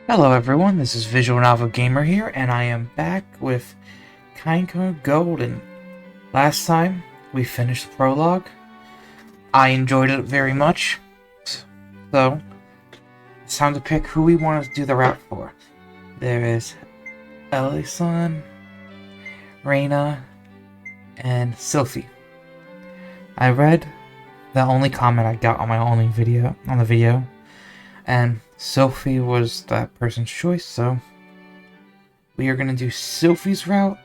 Hello everyone, this is Visual Novel Gamer here, and I am back with kinkoi Golden. Last time, we finished the prologue. I enjoyed it very much. So, it's time to pick who we want to do the route for. There is Ellison, Reina, and Sylvie. I read the only comment I got on the video, and Sylvie was that person's choice, so we are going to do Sylvie's route,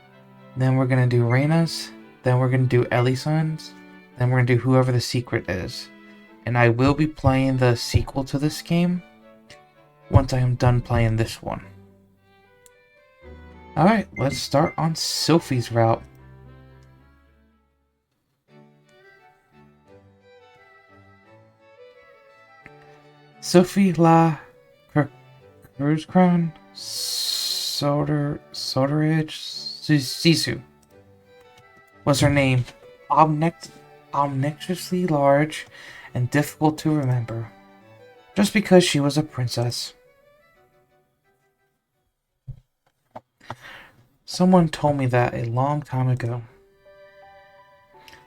then we're going to do Reina's, then we're going to do Elison's, then we're going to do whoever the secret is. And I will be playing the sequel to this game once I am done playing this one. Alright, let's start on Sylvie's route. Sylvie La Cruz Crown Soderidge Sisu was her name, ominously large and difficult to remember, just because she was a princess. Someone told me that a long time ago.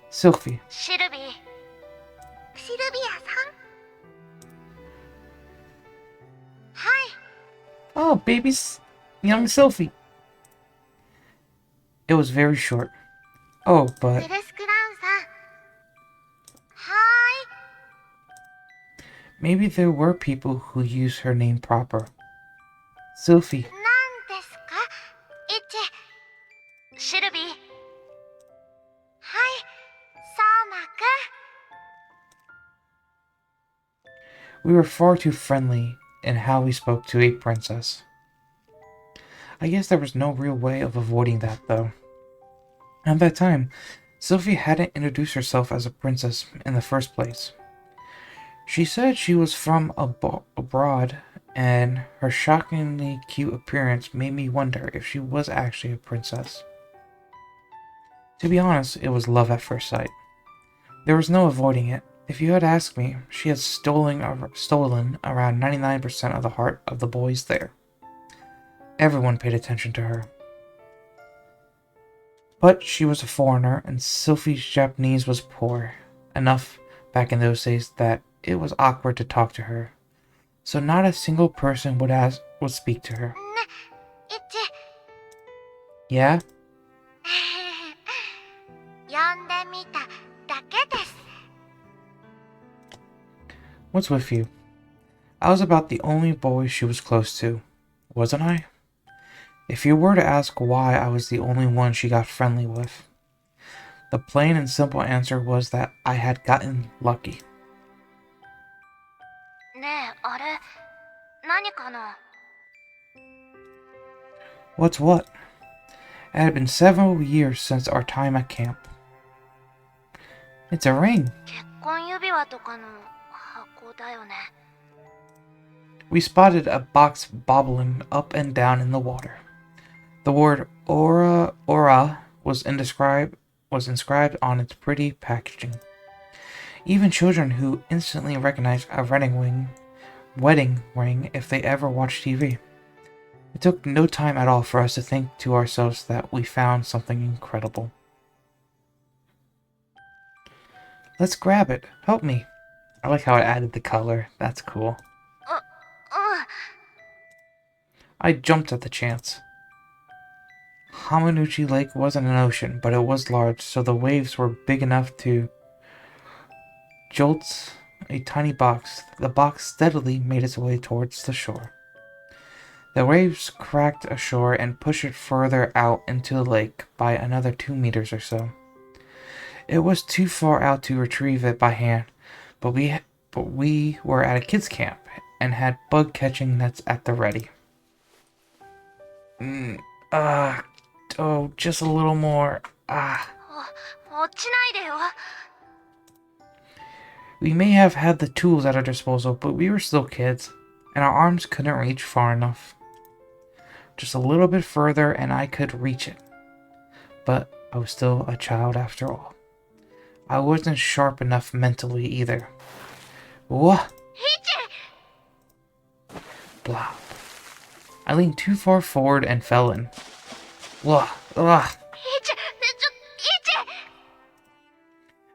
Sylvie. Sylvie. Sylvia-san? Hi. Oh, baby's young Sylvie. It was very short. Oh, but... Crown-san. Hi. maybe there were people who used her name proper. Sylvie. 何ですか? Sylvie. Hi. Sama-kun. We were far too friendly in how we spoke to a princess. I guess there was no real way of avoiding that, though. At that time, Sylvie hadn't introduced herself as a princess in the first place. She said she was from abroad, and her shockingly cute appearance made me wonder if she was actually a princess. To be honest, it was love at first sight. There was no avoiding it. If you had asked me, she had stolen around 99% of the heart of the boys there. Everyone paid attention to her. But she was a foreigner, and Sylvie's Japanese was poor enough back in those days that it was awkward to talk to her. So not a single person would speak to her. Yeah? 呼んでみただけです。 What's with you? I was about the only boy she was close to, wasn't I? If you were to ask why I was the only one she got friendly with, the plain and simple answer was that I had gotten lucky. ねえ、あれ、何かな? What's what? It had been several years since our time at camp. It's a ring. 結婚指輪とかの箱だよね。 We spotted a box bobbling up and down in the water. The word aura was inscribed on its pretty packaging. Even children who instantly recognized a wedding ring if they ever watched TV. It took no time at all for us to think to ourselves that we found something incredible. Let's grab it. Help me. I like how it added the color. That's cool. I jumped at the chance. Hamanuchi Lake wasn't an ocean, but it was large, so the waves were big enough to jolt a tiny box. The box steadily made its way towards the shore. The waves cracked ashore and pushed it further out into the lake by another 2 meters or so. It was too far out to retrieve it by hand, but we were at a kids' camp and had bug-catching nets at the ready. Just a little more. 落ちないでよ。 We may have had the tools at our disposal, but we were still kids, and our arms couldn't reach far enough. Just a little bit further and I could reach it. But I was still a child after all. I wasn't sharp enough mentally either. What? Blah. I leaned too far forward and fell in. Ugh, ugh.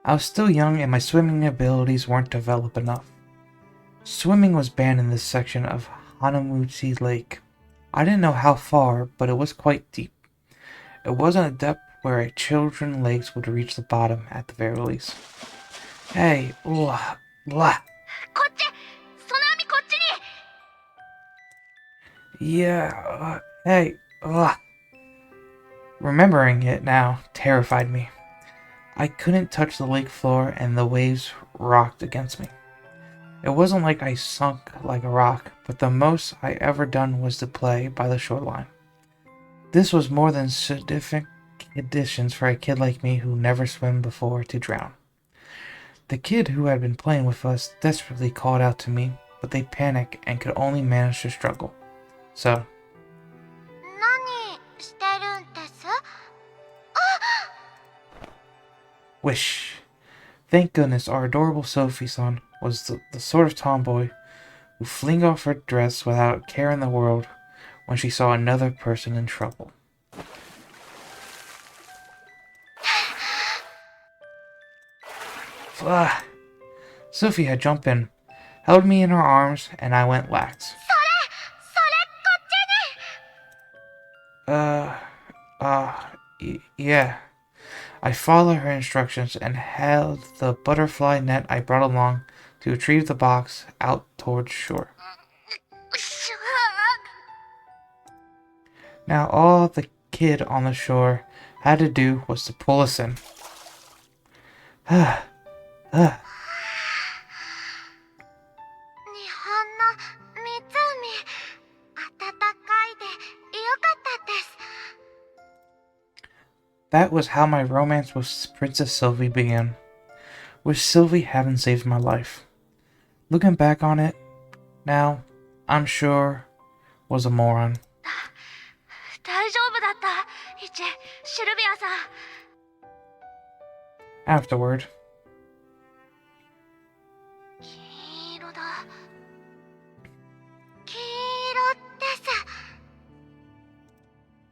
I was still young and my swimming abilities weren't developed enough. Swimming was banned in this section of Hanamuchi Lake. I didn't know how far, but it was quite deep. It wasn't a depth where a children's legs would reach the bottom at the very least. Hey, blah, blah. Yeah, hey, blah. Remembering it now terrified me. I couldn't touch the lake floor and the waves rocked against me. It wasn't like I sunk like a rock, but the most I ever done was to play by the shoreline. This was more than significant conditions for a kid like me who never swam before to drown. The kid who had been playing with us desperately called out to me, but they panicked and could only manage to struggle. So, wish. Thank goodness our adorable Sophie-san was the sort of tomboy who fling off her dress without a care in the world when she saw another person in trouble. Sophie had jumped in, held me in her arms, and I went lax. Yeah. I followed her instructions and held the butterfly net I brought along to retrieve the box out towards shore. Now all the kid on the shore had to do was to pull us in. That was how my romance with Princess Sylvie began, with Sylvie having saved my life. Looking back on it, now, I'm sure, was a moron. Afterward,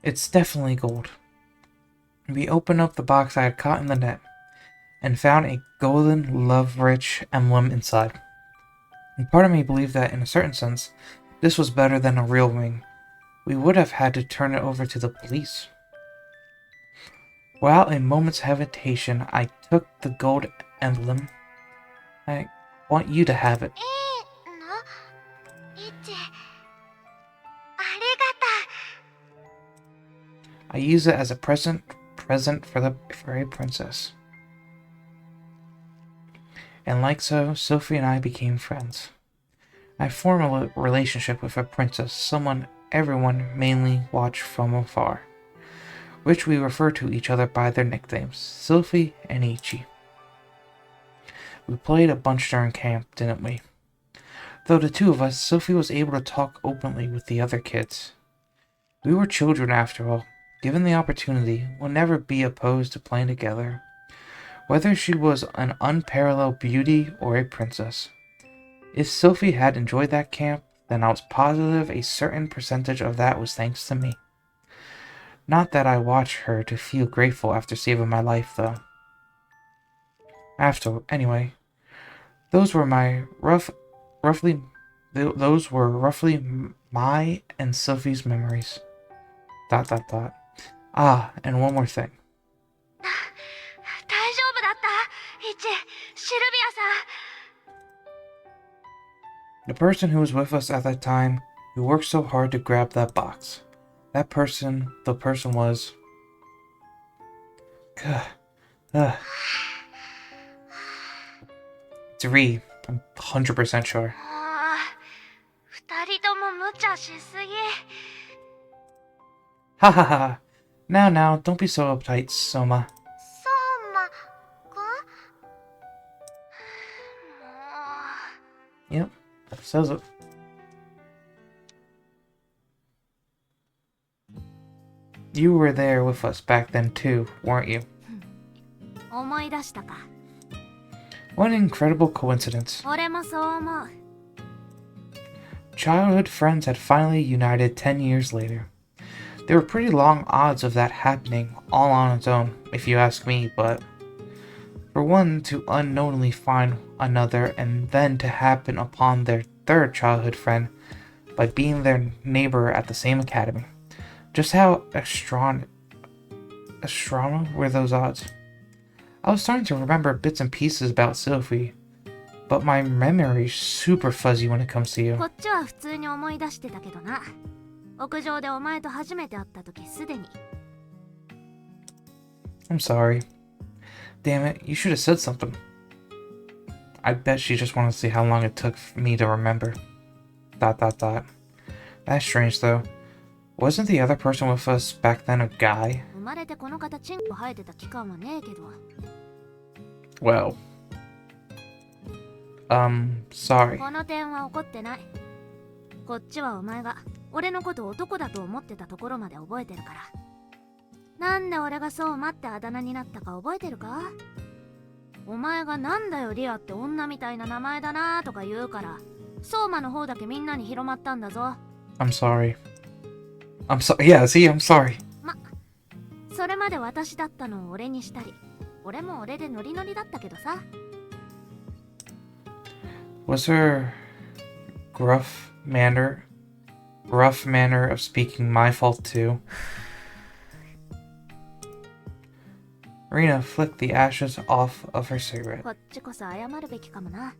it's definitely gold. We opened up the box I had caught in the net and found a golden, love-rich emblem inside. And part of me believed that, in a certain sense, this was better than a real ring. We would have had to turn it over to the police. Without a moment's hesitation, I took the gold emblem. I want you to have it. I use it as a present for a princess. And like so, Sophie and I became friends. I formed a relationship with a princess, someone everyone mainly watched from afar, which we refer to each other by their nicknames, Sylvie and Ichi. We played a bunch during camp, didn't we? Though the two of us, Sophie was able to talk openly with the other kids. We were children after all. Given the opportunity, we'll never be opposed to playing together, whether she was an unparalleled beauty or a princess. If Sophie had enjoyed that camp, then I was positive a certain percentage of that was thanks to me. Not that I watched her to feel grateful after saving my life, though. Anyway, those were roughly my and Sophie's memories. ... Ah, and one more thing. The person who was with us at that time, who worked so hard to grab that box. The person was... 3, I'm 100% sure. Ha ha ha. Now, don't be so uptight, Soma. Yep, that says it. You were there with us back then too, weren't you? What an incredible coincidence. childhood friends had finally united 10 years later. There were pretty long odds of that happening all on its own, if you ask me, but for one to unknowingly find another and then to happen upon their third childhood friend by being their neighbor at the same academy. Just how astronomical were those odds? I was starting to remember bits and pieces about Sylvie, but my memory's super fuzzy when it comes to you. こっちは普通に思い出してたけどな。屋上でお前と初めて会った時すでに。I'm sorry. Damn it, you should have said something. I bet she just wanted to see how long it took me to remember. ... That's strange though. Wasn't the other person with us back then a guy? 生まれてこの方チンコ生えてた期間はねえけど。Well. Sorry. この点は怒ってない。こっちはお前が俺のこと男だと思ってたところまで覚えてるから。なんで俺がそう待ってあだ名になったか覚えてるか？お前がなんだよリアって女みたいな名前だなとか言うから、相馬の方だけみんなに広まったんだぞ。I'm sorry. Yeah, see, I'm sorry. それまで私だったのを俺にしたり、俺も俺でノリノリだったけどさ。Was her gruff manner of speaking my fault too? Rena flicked the ashes off of her cigarette. こっちこそ謝るべきかもな。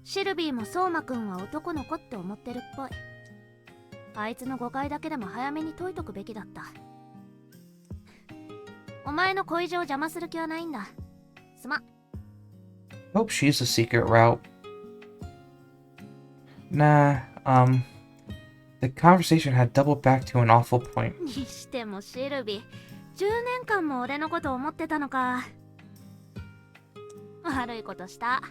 シルビーも相馬くんは男の子って思ってるっぽい。あいつの誤解だけでも早めに解いとくべきだった。お前の恋路を邪魔する気はないんだ。すまん。Hope she's the secret route. Nah, the conversation had doubled back to an awful point. にしてもシルビー、10年間も俺のこと思ってたのか。悪いことした。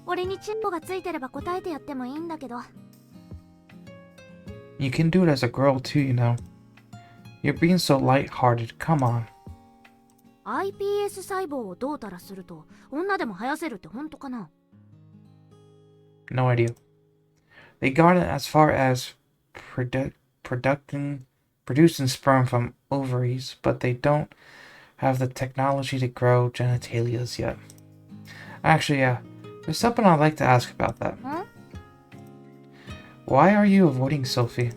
俺にチンポがついてれば答えてやってもいいんだけど。You can do it as a girl too, you know. You're being so light-hearted, come on. iPS 細胞をどうたらすると女でも生やせるって本当かな？ No idea. They got it as far as producing sperm from ovaries, but they don't have the technology to grow genitalias yet. Actually, yeah, there's something I'd like to ask about that. Huh? Why are you avoiding Sylvie?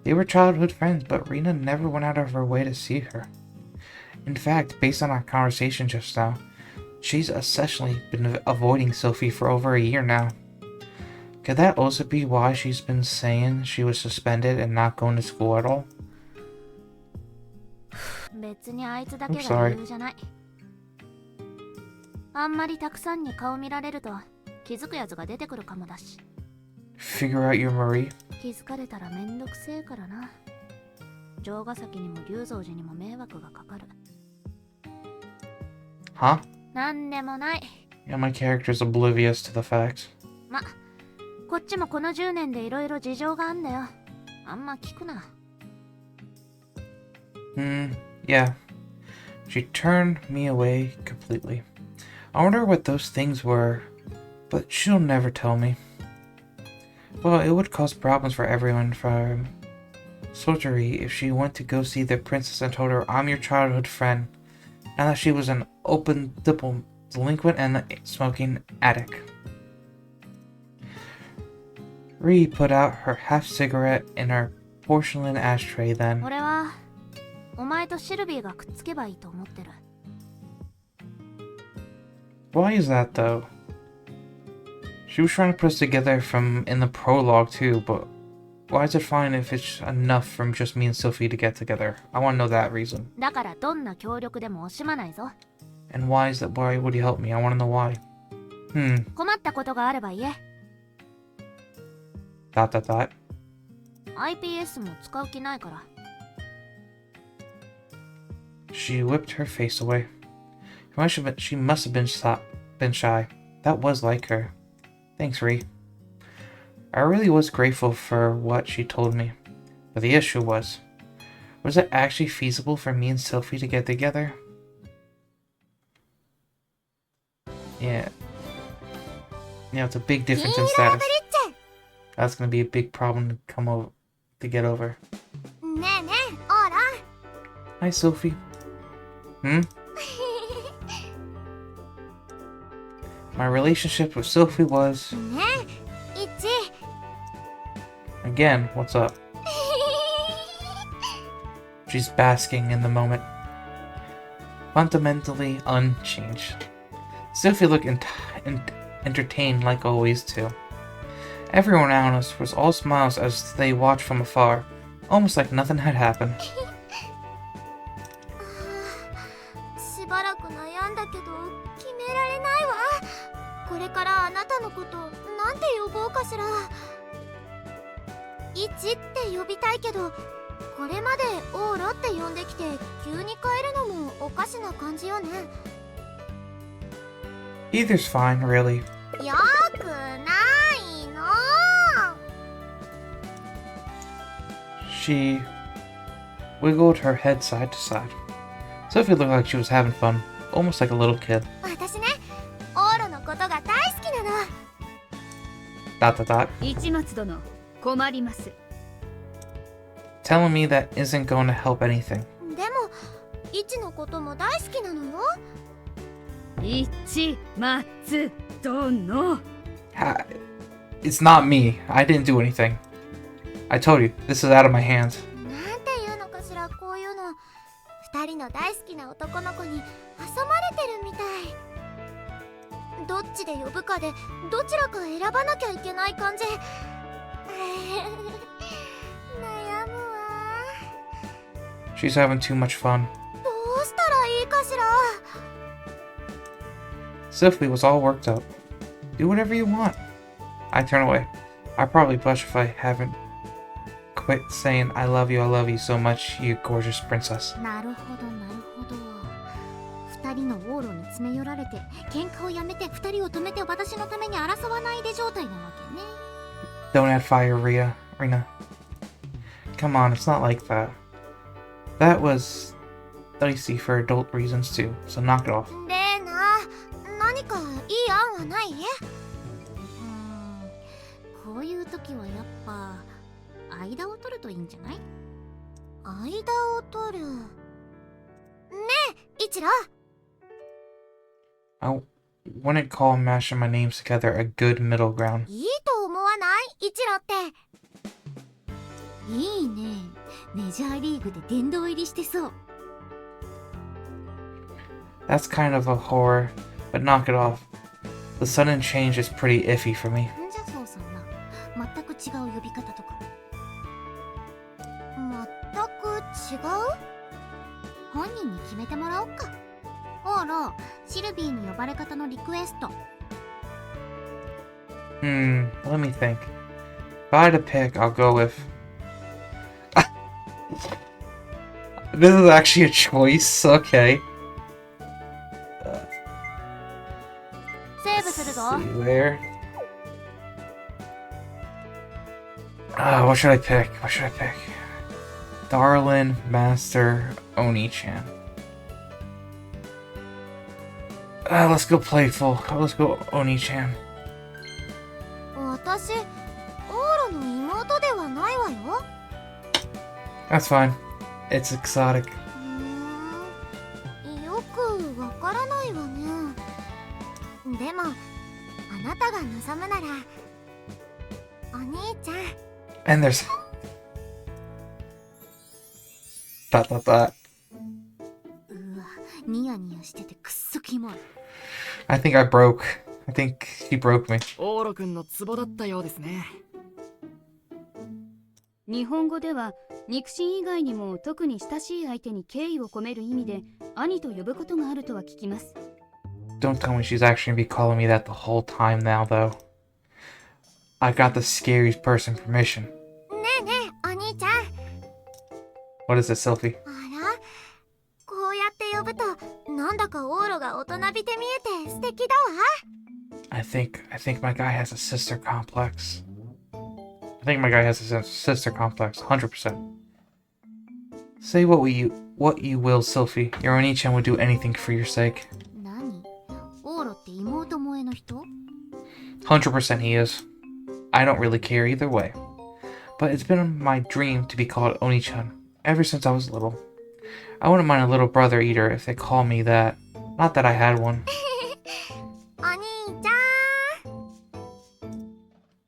They were childhood friends, but Rena never went out of her way to see her. In fact, based on our conversation just now, she's essentially been avoiding Sylvie for over a year now. Could that also be why she's been saying she was suspended and not going to school at all? 別にあいつだけが理由じゃない。あんまりたくさんに顔見られると気づくやつが出てくるかもだし。Figure out your Marie? 気づかれたらめんどくせえからな。城ヶ崎にも龍蔵寺にも迷惑がかかる。Huh? なんでもない。Yeah, my character's oblivious to the facts. こっちもこの10年でいろいろ事情があんだよ。あんま聞くな。Yeah. She turned me away completely. I wonder what those things were, but she'll never tell me. Well, it would cause problems for everyone from Sotery if she went to go see the princess and told her I'm your childhood friend, and that she was an open delinquent and a smoking addict. Ree put out her half cigarette in her porcelain ashtray then. 俺はお前とシルビーがくっつけばいいと思ってる。Why is that though? She was trying to put us together from in the prologue too, but why is it fine if it's enough from just me and Sylvie to get together? I want to know that reason. だからどんな協力でも惜しまないぞ。And why is that? Why would you help me? I want to know why. 困ったことがあれば言え。iPS も使う気ないから。She whipped her face away. She must have been shy. That was like her. Thanks, Ree. I really was grateful for what she told me. But the issue was it actually feasible for me and Sylvie to get together? it's a big difference 銀 in 色ラブ status. リッ That's gonna be a big problem to get over. チねえねえオーラ Hi, Sylvie. Hmm? My relationship with Sylvie was... ねえイチ Again, what's up? She's basking in the moment. Fundamentally unchanged. Sylvie looked entertained like always, too. Everyone around us was all smiles as they watched from afar, almost like nothing had happened. しばらく悩んだけど決められないわ。これからあなたのことなんて呼ぼうかしら。イチって呼びたいけど、これまでオーロって呼んできて急に変えるのもおかしな感じよね。 Either's fine, really. よくないの。 She wiggled her head side to side. Sophie looked like she was having fun, almost like a little kid. 私ね、オーロのことが大好きなの。 Dot dot dot. 市松殿、困ります。 Telling me that isn't going to help anything. でもイチのことも大好きなのよ。 市松殿。 It's not me. I didn't do anything. I told you, this is out of my hands. なんていうのかしら、こういうの。二人の大好きな男の子に挟まれてるみたい。どっちで呼ぶかでどちらか選ばなきゃいけない感じ。悩むわ。 She's having too much fun. どうしたらいいかしら。 Sylvie was all worked up. Do whatever you want. I turn away. I probably blush if I haven't quit saying I love you so much, you gorgeous princess. なるほどなるほど。二人のオーロに詰め寄られて喧嘩をやめて二人を止めて私のために争わないで状態なわけね。 Don't add fire, Rena. Come on, it's not like that. That was dicey for adult reasons too, so knock it off. レーナ、何かいい案はない？こういう時はやっぱ間を取るといいんじゃない？間を取る。ねえ、イチロ。 I wouldn't call mashing my names together a good middle ground. いいと思わない？イチロって。いいね。メジャーリーグで殿堂入りしてそう。 That's kind of a horror, but knock it off. The sudden change is pretty iffy for me. じゃあそうさんな。全く違う呼び方とか。全く違う？本人に決めてもらおうか。オーロ、シルビーの呼ばれ方のリクエスト。 Let me think. If I had to pick, I'll go with... This is actually a choice, okay. セーブするぞ。 See where? What should I pick? Darlin, Master, Oni-chan. Let's go playful. Let's go Oni-chan. 私、オーロの妹ではないわよ。 That's fine. It's exotic. よくわからないわね。でも、あなたが望むなら、お兄ちゃん。 And there's... dot dot dot. うわ、ニヤニヤしててくっそキモい。 I think I broke. I think he broke me. オーロくんのツボだったようですね。日本語では肉親以外にも特に親しい相手に敬意を込める意味で兄と呼ぶことがあるとは聞きます。 Don't tell me she's actually gonna be calling me that the whole time now, though. I got the scariest person permission. ねえねえ、お兄ちゃん。 What is it, Sylvie? あら、こうやって呼ぶと、なんだかオーロが大人びて見えて素敵だわ。 I think my guy has a sister complex. I think my guy has a sister complex, 100%. Say what you will, Sylvie. Your Oni-chan would do anything for your sake. 何？オーロって妹萌えの人？ 100% he is. I don't really care either way. But it's been my dream to be called Oni-chan ever since I was little. I wouldn't mind a little brother either if they call me that. Not that I had one. お兄ちゃ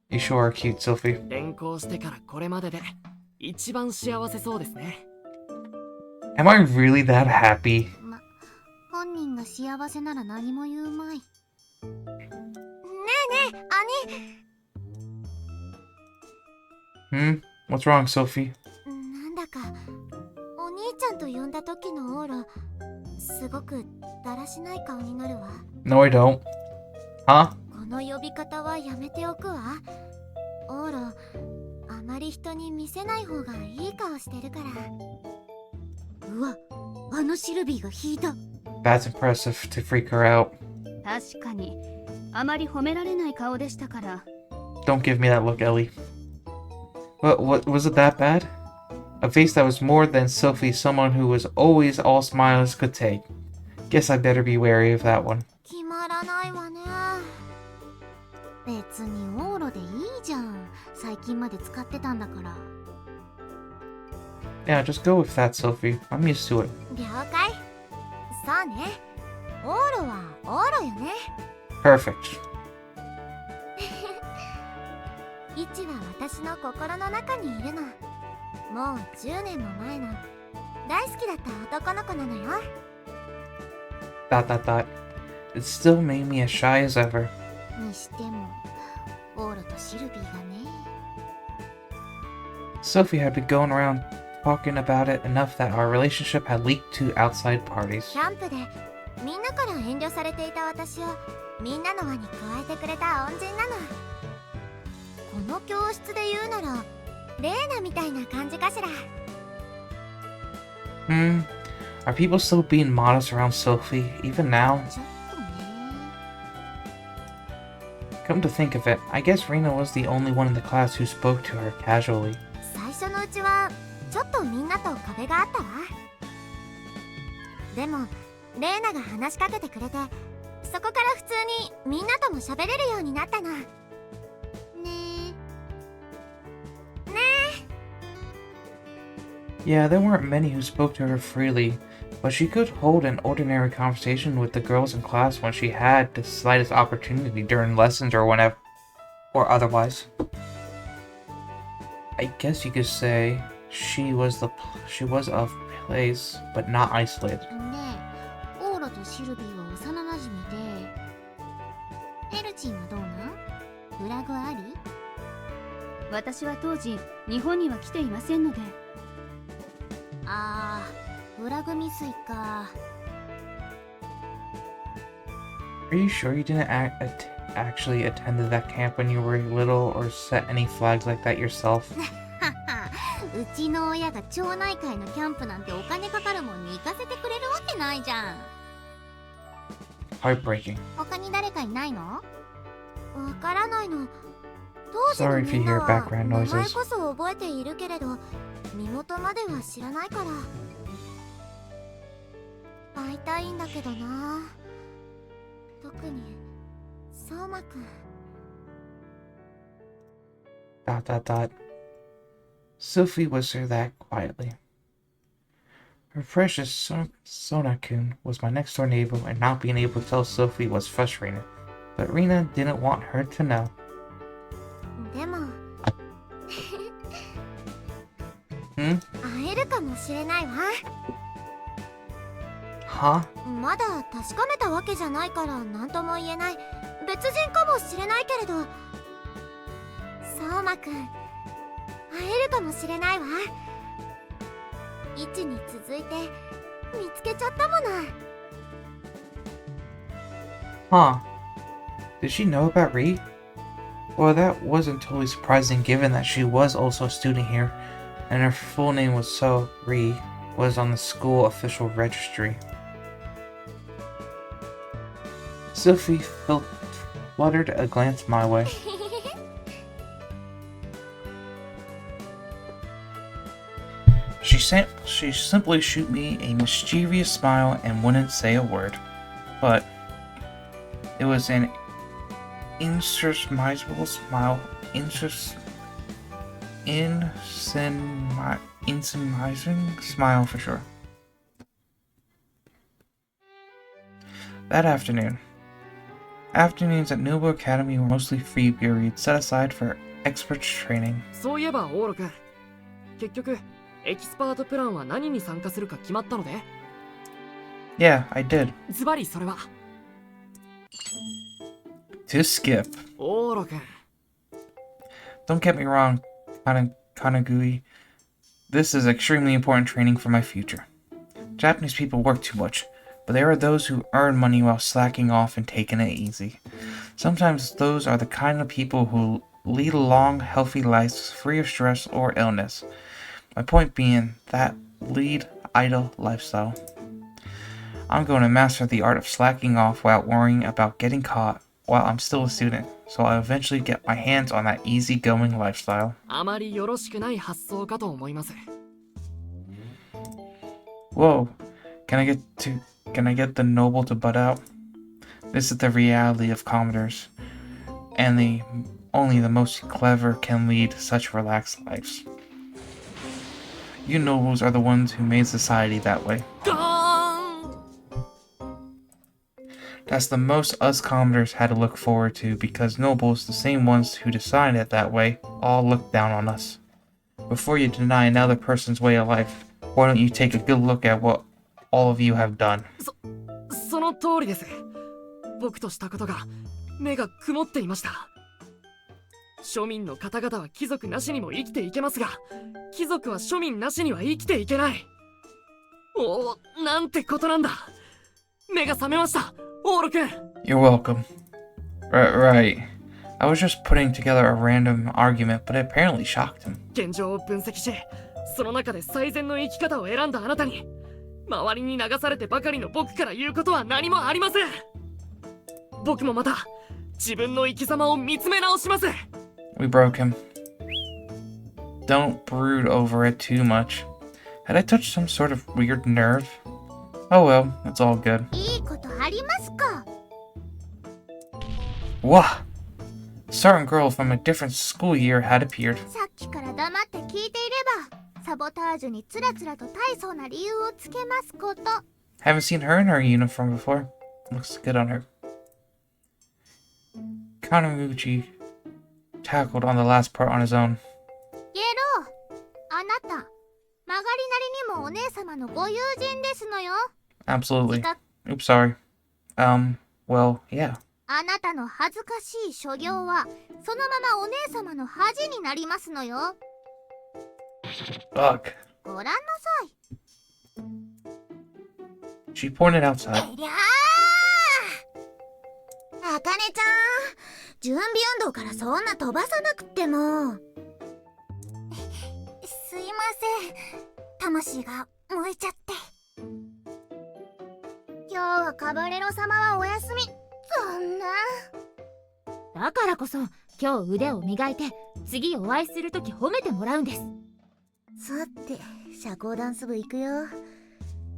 You sure are cute, Sylvie. 転校してからこれまでで一番幸せそうですね。 Am I really that happy? ん。本人が幸せなら何も言うまい。ねえねえ、Hmm? What's wrong, Sophie? 兄。なんだか、お兄ちゃんと呼んだ時のオーラ、すごくだらしない顔になるわ。 No, I don't. Huh? この呼び方はやめておくわ。オーラ、あまり人に見せない方がいい顔してるから。うわ、あのシルビーが引いた。 That's impressive to freak her out. 確かにあまり褒められない顔でしたから。 Don't give me that look, Ellie. What was it that bad? A face that was more than Sophie, someone who was always all smiles could take. Guess I better be wary of that one. 決まらないわね。別にオーラでいいじゃん。最近まで使ってたんだから。 Yeah, just go with that, Sophie. I'm used to it. 了解。そうね。オーラはオーラよね。 Perfect. イチは私の心の中にいるの。もう10年も前の大好きだった男の子なのよ。 It still made me as shy as ever. にしても、オーラとシルビーがね。 Sophie had been going around talking about it enough that our relationship had leaked to outside parties. キャンプでみんなから遠慮されていた私をみんなの輪に加えてくれた恩人なの。この教室で言うならレーナみたいな感じかしら。 Hmm. Are people still being modest around Sophie, even now? ちょっとね。 Come to think of it, I guess Rena was the only one in the class who spoke to her casually. 最初のうちはちょっとみんなと壁があったわ。でもレーナが話しかけてくれて、そこから普通にみんなとも喋れるようになったの。ねえ。ね Yeah, there weren't many who spoke to her freely, but she could hold an ordinary conversation with the girls in class when she had the slightest opportunity during lessons or whenever, or otherwise. I guess you could say she was of place, but not isolated. え。ねえ、オーラとシルビーは幼なじみで、エルチンはどうなん？フラグあり？私は当時日本には来ていませんので。あー、フラグ未遂か。 Are you sure you didn't actually attend that camp when you were little or set any flags like that yourself? うちの親が町内会のキャンプなんてお金かかるもんに行かせてくれるわけないじゃん。 Heartbreaking. 他に誰かいないの？わからないの。当時の Sorry if み you んな hear は background 名前 noises. こそ覚えているけれど、身元までは知らないから。会いたいんだけどな。特に相馬くん。 Sylvie whispered that quietly. Her precious Sona-kun was my next door neighbor, and not being able to tell Sylvie was frustrating. But Rena didn't want her to know. でもHmm? 会えるかもしれないわ。 Huh? まだ確かめたわけじゃないから何とも言えない。別人かもしれないけれど、相馬くん会えるかもしれないわ。位置に続いて見つけちゃったもの。 Huh. Did she know about Ree? Well, that wasn't totally surprising given that she was also a student here, and her full name was So Ree was on the school official registry. Sylvie fluttered a glance my way. She simply shoot me a mischievous smile and wouldn't say a word. But it was an insurmountable smile. Insurmountable smile for sure. That afternoon. Afternoons at Noble Academy were mostly free periods set aside for experts training. そういえばオーロ君、結局エキスパートプランは何に参加するか決まったので？ Yeah, I did. ズバリそれは To skip. オーロ君。 Don't get me wrong, Kanagui. This is extremely important training for my future. Japanese people work too much, but there are those who earn money while slacking off and taking it easy. Sometimes those are the kind of people who lead long, healthy lives free of stress or illness. My point being that lead idle lifestyle. I'm going to master the art of slacking off without worrying about getting caught while I'm still a student, so I'll eventually get my hands on that easygoing lifestyle. あまりよろしくない発想かと思います。 Whoa, can I get the noble to butt out? This is the reality of commodores, and only the most clever can lead such relaxed lives. You nobles are the ones who made society that way. ガーン。 That's the most us commodores had to look forward to because nobles, the same ones who decided it that way, all look down on us. Before you deny another person's way of life, why don't you take a good look at what all of you have done? その通りです。僕としたことが目が曇っていました。庶民の方々は貴族なしにも生きていけますが、貴族は庶民なしには生きていけない。おお、なんてことなんだ。目が覚めました、オーロ君。 You're welcome. Right. I was just putting together a random argument, but it apparently shocked him. 現状を分析し、その中で最善の生き方を選んだあなたに、周りに流されてばかりの僕から言うことは何もありません。僕もまた自分の生き様を見つめ直します。 We broke him. Don't brood over it too much. Had I touched some sort of weird nerve? Oh well, it's all good. いいことありますか？ Wah! A certain girl from a different school year had appeared. さっきから黙って聞いていれば、サボタージュにつらつらと大層な理由をつけますこと。 Haven't seen her in her uniform before. Looks good on her. Kanamuchi tackled on the last part on his own. ゲロー、あなた、曲がりなりにもお姉様のご友人ですのよ。 Absolutely. Oops, sorry. Well, yeah. あなたの恥ずかしい所業はそのままお姉様の恥になりますのよ。 Ugh. ご覧なさい。 She pointed outside. いやー、あかねちゃん、準備運動からそんな飛ばさなくっても。すいません、魂が燃えちゃって。今日はカバレロ様はお休み。そんな。だからこそ今日腕を磨いて次お会いするとき褒めてもらうんです。さて、社交ダンス部行くよ。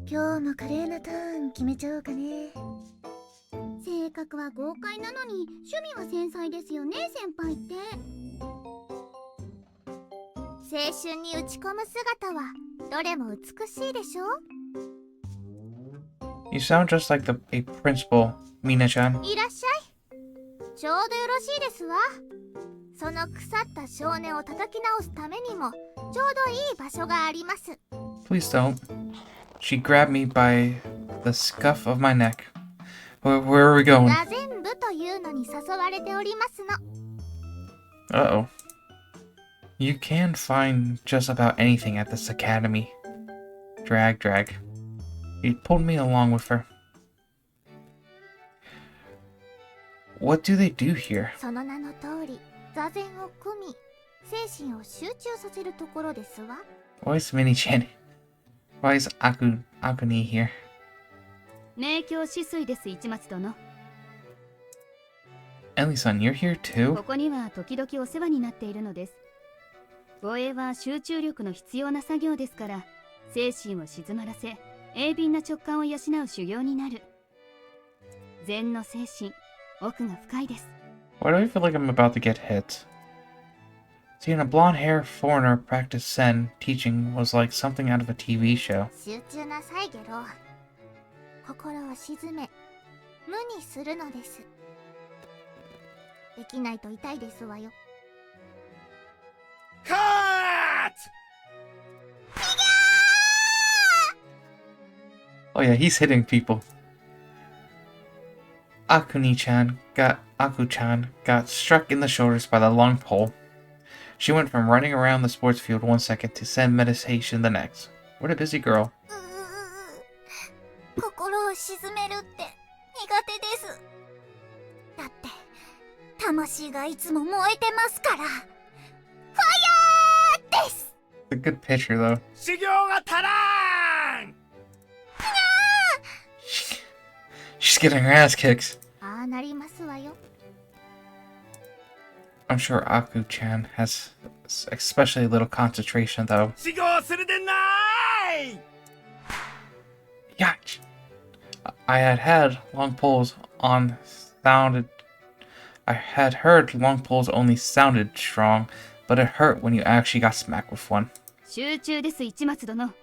今日も華麗なターン決めちゃおうかね。性格は豪快なのに趣味は繊細ですよね、先輩って。青春に打ち込む姿はどれも美しいでしょ。 You sound just like a principal, Mina-chan. いらっしゃい。ちょうどよろしいですわ。その腐った少年を叩き直すためにもちょうどいい場所があります。 Please don't. She grabbed me by the scuff of my neck. Where are we going? 座禅部というのに誘われておりますの。 Uh-oh. You can find just about anything at this academy. Drag. He pulled me along with her. What do they do here? その名の通り、座禅を組み、精神を集中させるところですわ。 Why is Mini-chan? Why is Akuni here? 明鏡止水です、市松殿。 Ellie-san, you're here こ too? こには時々お世話になっているのです。護衛は集中力の必要な作業ですから、精神を静まらせ、鋭敏な直感を養う修行になる。禅の精神、奥が深いです。Why do I feel like I'm about to get hit? Seeing a blonde-haired foreigner practice Zen teaching was like something out of a TV show. 集中なさいゲロ。心を静め、無にするのです。できないと痛いですわよ。Cut! Oh yeah, he's hitting people. Aku-chan got struck in the shoulders by the long pole. She went from running around the sports field one second to Zen meditation the next. What a busy girl. 心を静めるって苦手です。だって魂がいつも燃えてますから。ファイヤーです。 It's a good picture though. 修行が足らん She's getting her ass kicked. ああなりますわよ。 I'm sure Aku-chan has especially little concentration though. 修行するでない Yach! I had long poles on sounded. I had heard long poles only sounded strong, but it hurt when you actually got smacked with one. 集中です市松殿。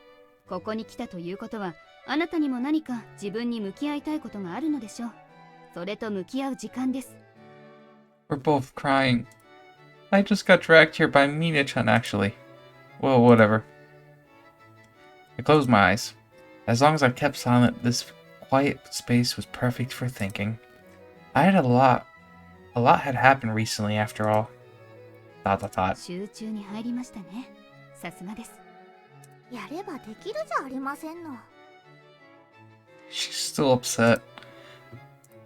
ここに来たということは、あなたにも何か自分に向き合いたいことがあるのでしょう。それと向き合う時間です。We're both crying. I just got dragged here by Mina-chan actually. Well, whatever. I closed my eyes. As long as I kept silent, this quiet space was perfect for thinking. I had a lot had happened recently after all. ... 集中に入りましたね。さすがです。やればできるじゃありませんの。 She's still upset.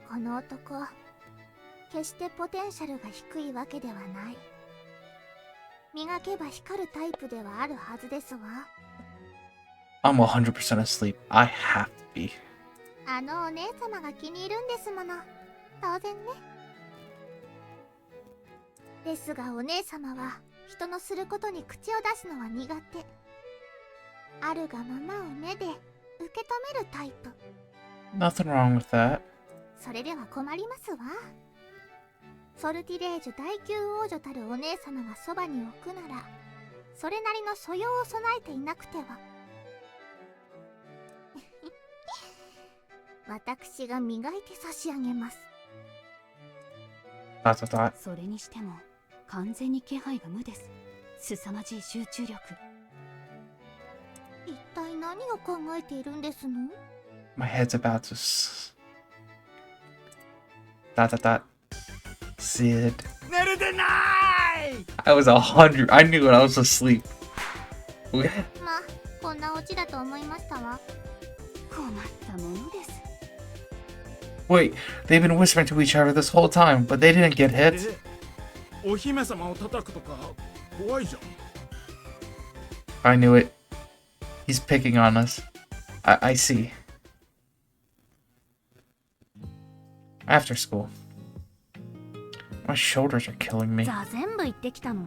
この男、決してポテンシャルが低いわけではない。磨けば光るタイプではあるはずですわ。 I'm 100% asleep. I have to be. あのお姉様が気に入るんですもの。当然ね。ですがお姉様は人のすることに口を出すのは苦手。あるがままを目で受け止めるタイプ。 Nothing wrong with that. それでは困りますわ。ソルティレージュ第9王女たるお姉様がそばに置くなら、それなりの素養を備えていなくては。私が磨いて差し上げます。 それにしても完全に気配が無です。凄まじい集中力。一体何を考えているんですの？ My head's about to Sid. 寝るでない I was 100. I knew it. I was asleep. まあこんなオチだと思いましたわ。困ったものです。 Wait, they've been whispering to each other this whole time, but they didn't get hit. お姫様を叩くとか怖いじゃん I knew it. He's picking on us. I see. After school. My shoulders are killing me. じゃあ全部行ってきたの？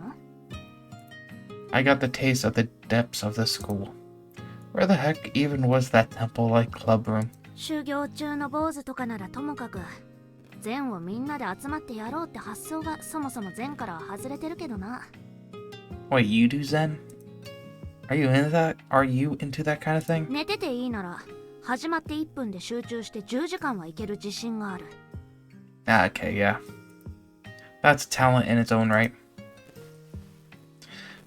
I got the taste of the depths of the school. Where the heck even was that temple-like club room? 修行中の坊主とかならともかく、禅をみんなで集まってやろうって発想がそもそも禅からは外れてるけどな。 Wait, you do Zen? Are you into that? Are you into that kind of thing? 寝てていいなら、始まって1分で集中して10時間はいける自信がある。Ah, okay, yeah. That's talent in its own right.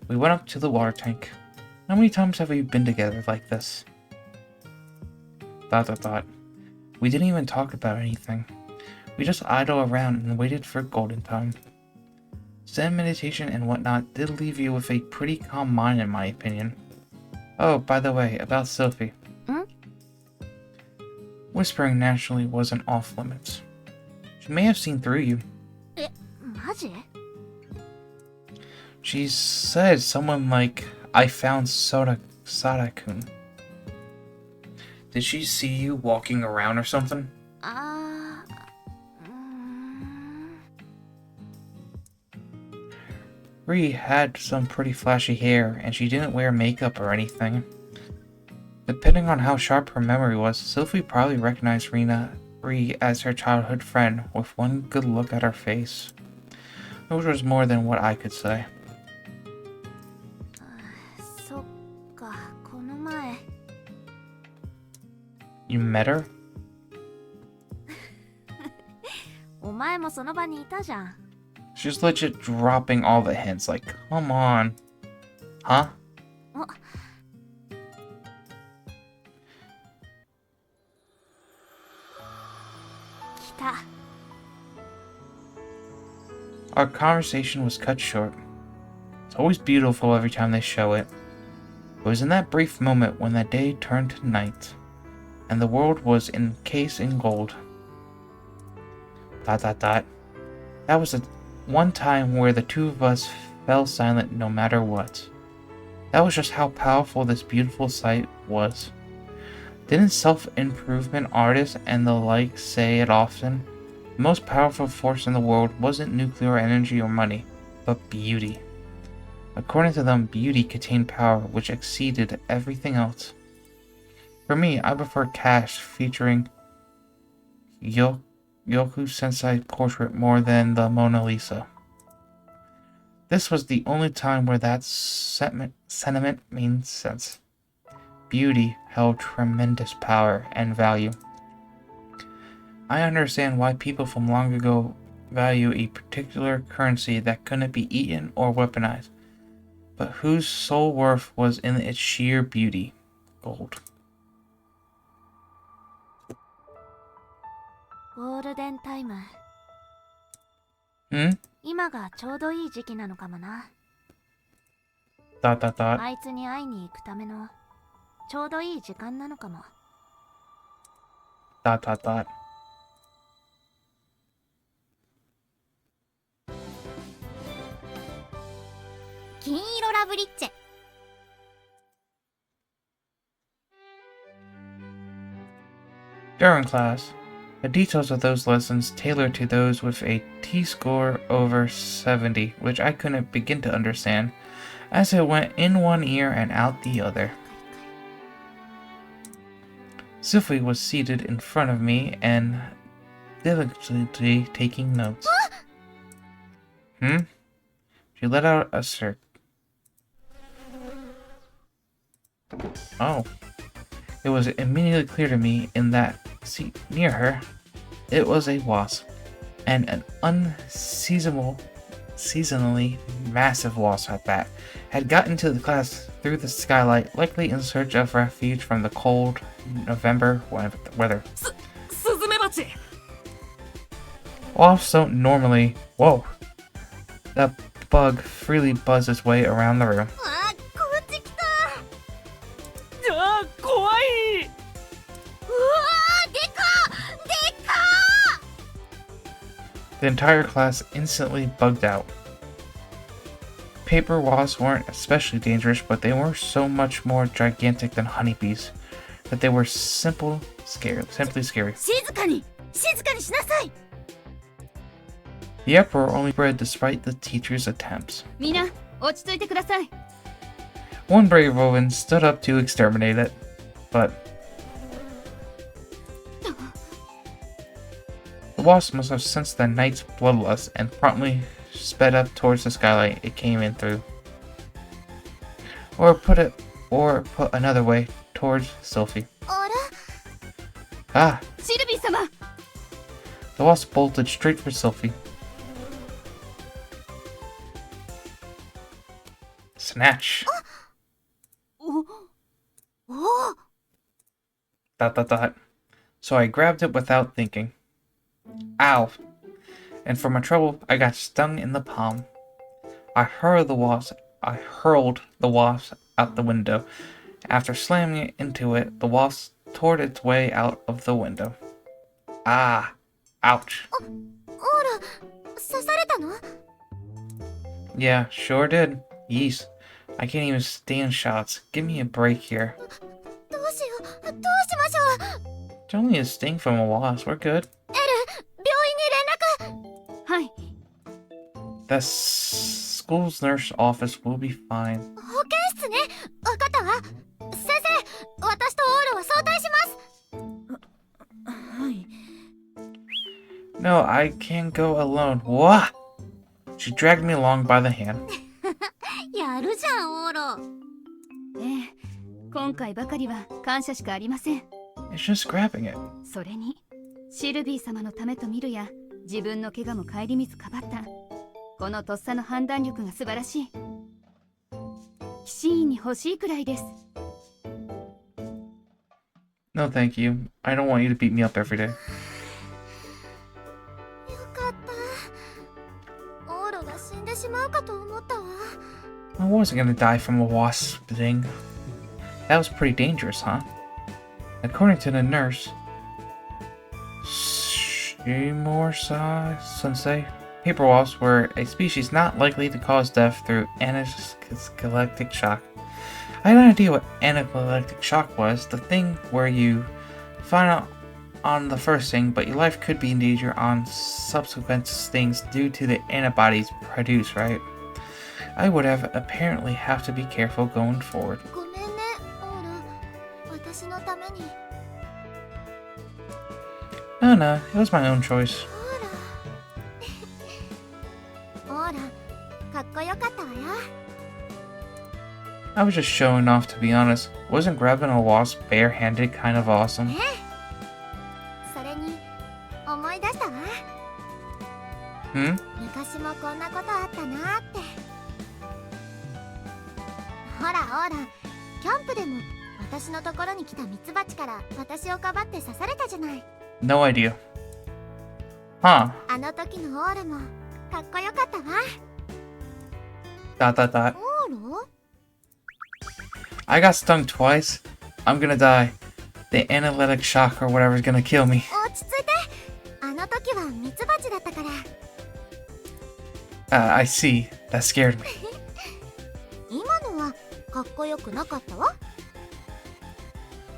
We went up to the water tank. How many times have we been together like this? Thought. We didn't even talk about anything. We just idle around and waited for golden time. Zen meditation and whatnot did leave you with a pretty calm mind in my opinion. Oh, by the way, about Sylvie. Whispering naturally wasn't off limits. She may have seen through you. マジ？ She said someone like, I found Sada-kun. Did she see you walking around or something? ああ、Ri had some pretty flashy hair, and she didn't wear makeup or anything. Depending on how sharp her memory was, Sylvie probably recognized Ri as her childhood friend with one good look at her face. which was more than what I could say. そっか、この前 You met her? お前もその場にいたじゃん。 She's legit dropping all the hints, like, come on. Huh? お、 来た。 Our conversation was cut short. It's always beautiful every time they show it. It was in that brief moment when that day turned to night, and the world was encased in gold. ... That was the one time where the two of us fell silent no matter what. That was just how powerful this beautiful sight was. Didn't self-improvement artists and the like say it often? The most powerful force in the world wasn't nuclear energy or money, but beauty. According to them, beauty contained power which exceeded everything else. For me, I prefer cash featuring Yoku Sensei portrait more than the Mona Lisa. This was the only time where that sentiment made sense. Beauty held tremendous power and value. I understand why people from long ago value a particular currency that couldn't be eaten or weaponized, but whose sole worth was in its sheer beauty, gold. ゴールデンタイム。 Hmm? 今がちょうどいい時期なのかもな。 Dot. あいつに会いに行くためのちょうどいい時間なのかも。 Dot. 金色ラブリッチェ。 During class, the details of those lessons tailored to those with a T-score over 70, which I couldn't begin to understand, as it went in one ear and out the other. Sylvie was seated in front of me and diligently taking notes. She let out a smirk. Oh. It was immediately clear to me in that seat near her, it was a wasp, and an unseasonally massive wasp at that, had gotten to the class through the skylight, likely in search of refuge from the cold November weather. スズメバチ。 Wasps don't normally... Whoa! That bug freely buzzed its way around the room. あ、こっち来た。あー、怖い。うわー、でか。 The entire class instantly bugged out. Paper wasps weren't especially dangerous, but they were so much more gigantic than honeybees that they were simply scary. 静かにしなさい。 The uproar only spread despite the teacher's attempts. みんな落ち着いてください。 One brave woman stood up to exterminate it, but the wasp must have sensed the knight's bloodlust and promptly sped up towards the skylight it came in through. Or put another way, towards Sylvie. あれ Ah! シルビー様。 The wasp bolted straight for Sylvie. Snatch! おお。 ... So I grabbed it without thinking. Ow! And for my trouble, I got stung in the palm. I hurled the wasp out the window. After slamming it into it, the wasp tore its way out of the window. Ah! Ouch! オーラ、刺されたの？ Yeah, sure did. Yeesh. I can't even stand shots. Give me a break here. どうしましょう。 It's only a sting from a wasp. We're good. 病院に連絡。はい。 The school's nurse office will be fine. 保健室ね。わかったわ。先生、私とオーラは早退します。はい。 No, I can't go alone. What? She dragged me along by the hand. やるじゃんオーロ。ええ、今回ばかりは感謝しかありません。 It's just grabbing it. それにシルビー様のためと見るや自分の怪我も顧みずかばったこのとっさの判断力が素晴らしい。騎士院に欲しいくらいです。 No, thank you. I don't want you to beat me up every day. よかったオーロが死んでしまうかと思ったわ。 I wasn't gonna die from a wasp sting. That was pretty dangerous, huh? According to the nurse, Shimura-sensei, paper wasps were a species not likely to cause death through anaphylactic shock. I had no idea what anaphylactic shock was, the thing where you find out on the first sting, but your life could be in danger on subsequent stings due to the antibodies produced, right? I would have apparently have to be careful going forward. ごめんねオーロ。私のために。 No, no, it was my own choice. オーラかっこよかったわよ。 I was just showing off, to be honest. Wasn't grabbing a wasp barehanded kind of awesome? それに思い出したわ。 Hmm? 昔もこんなことあったなって。ほらオーラ、キャンプでも私のところに来たミツバチから私をかばって刺されたじゃない。 No idea. Huh. あの時のオーラもかっこよかったわ。 Dot. オーラ I got stung twice. I'm gonna die. The analytic shock or whatever is gonna kill me. 落ち着いて。あの時はミツバチだったから。 I see. That scared me. 今のはかっこよくなかったわ。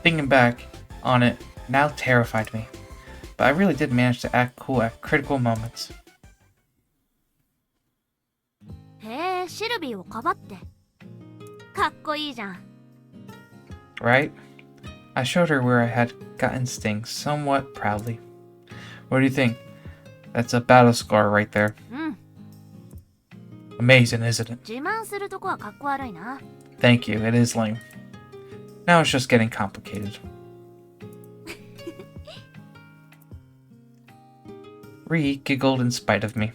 Thinking back on it now terrified me. But I really did manage to act cool at critical moments. へえ、シルビーをかばって。かっこいいじゃん。 Right? I showed her where I had gotten stings somewhat proudly. What do you think? That's a battle scar right there. うん、 Amazing, isn't it? 自慢するとこはかっこ悪いな。 Thank you, it is lame. Now it's just getting complicated. Ree giggled in spite of me.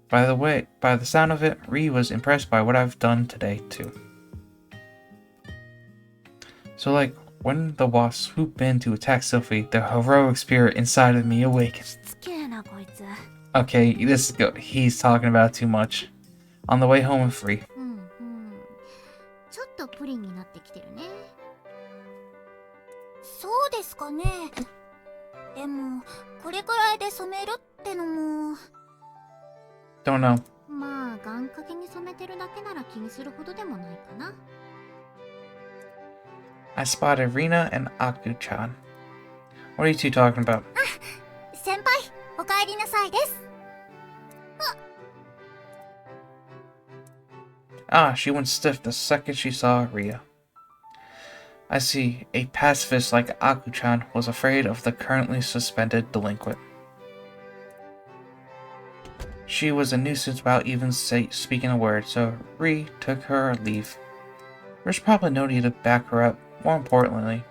By the sound of it, Ree was impressed by what I've done today, too. So, like, when the wasps swooped in to attack Sylvie, the heroic spirit inside of me awakened. しつけえなこいつ。 Okay, this is good. He's talking about it too much. On the way home with Ree. うんうん。ちょっとプリンになってきてるね。そうですかね。でもこれくらいで染めるってのも。 Don't know. まあ願掛けに染めてるだけなら気にするほどでもないかな。 I spotted Rina and Aku-chan. What are you two talking about? 先輩お帰りなさいです。 Ah, she went stiff the second she saw Rhea. I see. A pacifist like Aku-chan was afraid of the currently suspended delinquent. She was a nuisance without even speaking a word, so Rhea took her leave. There's probably no need to back her up. More importantly,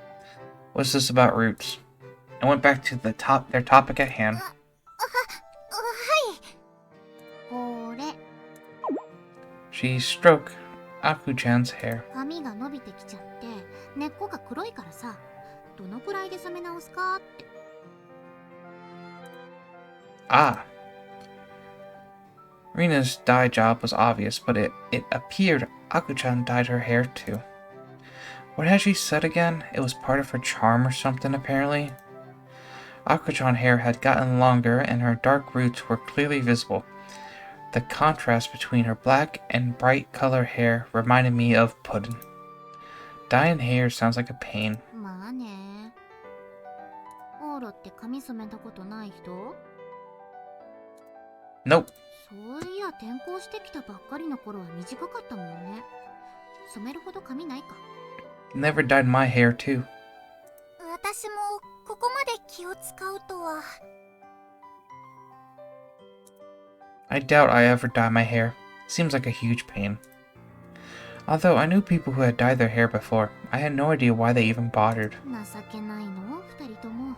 what's this about roots? I went back to their topic at hand. はい。これ She stroked Aku-chan's hair. 髪が伸びてきちゃって根っこが黒いからさ、どのくらいで染め直すかって。 Ah. Rina's dye job was obvious, but it appeared Aku-chan dyed her hair too. What had she said again? It was part of her charm or something, apparently. Aku-chan hair had gotten longer and her dark roots were clearly visible. The contrast between her black and bright color hair reminded me of pudding. Dyeing hair sounds like a pain. まあね。オーロって髪染めたことない人？ Nope. そういや転校してきたばっかりの頃は短かったもんね。染めるほど髪ないか。 Never dyed my hair too. 私もここまで気を使うとは。I doubt I ever dye my hair. Seems like a huge pain. Although I knew people who had dyed their hair before, I had no idea why they even bothered. 情けないの二人とも。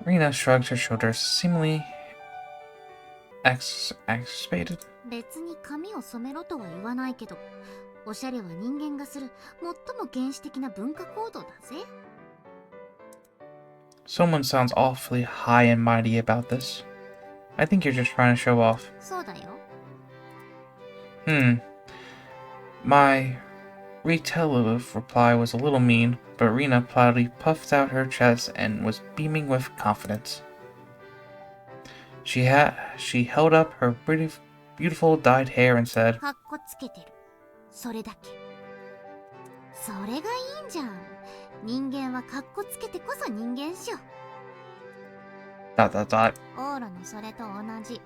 Rena shrugged her shoulders, seemingly exacerbated. 別に髪を染めろとは言わないけど、おしゃれは人間がする最も原始的な文化行動だぜ。 Someone sounds awfully high and mighty about this. I think you're just trying to show off. そうだよ。 My retaliative reply was a little mean, but Rena proudly puffed out her chest and was beaming with confidence. She held up her beautiful dyed hair and said, かっこつけてる。それだけ。それがいいんじゃん。人間はかっこつけてこそ人間っしょ。 ... オーロのそれと同じ。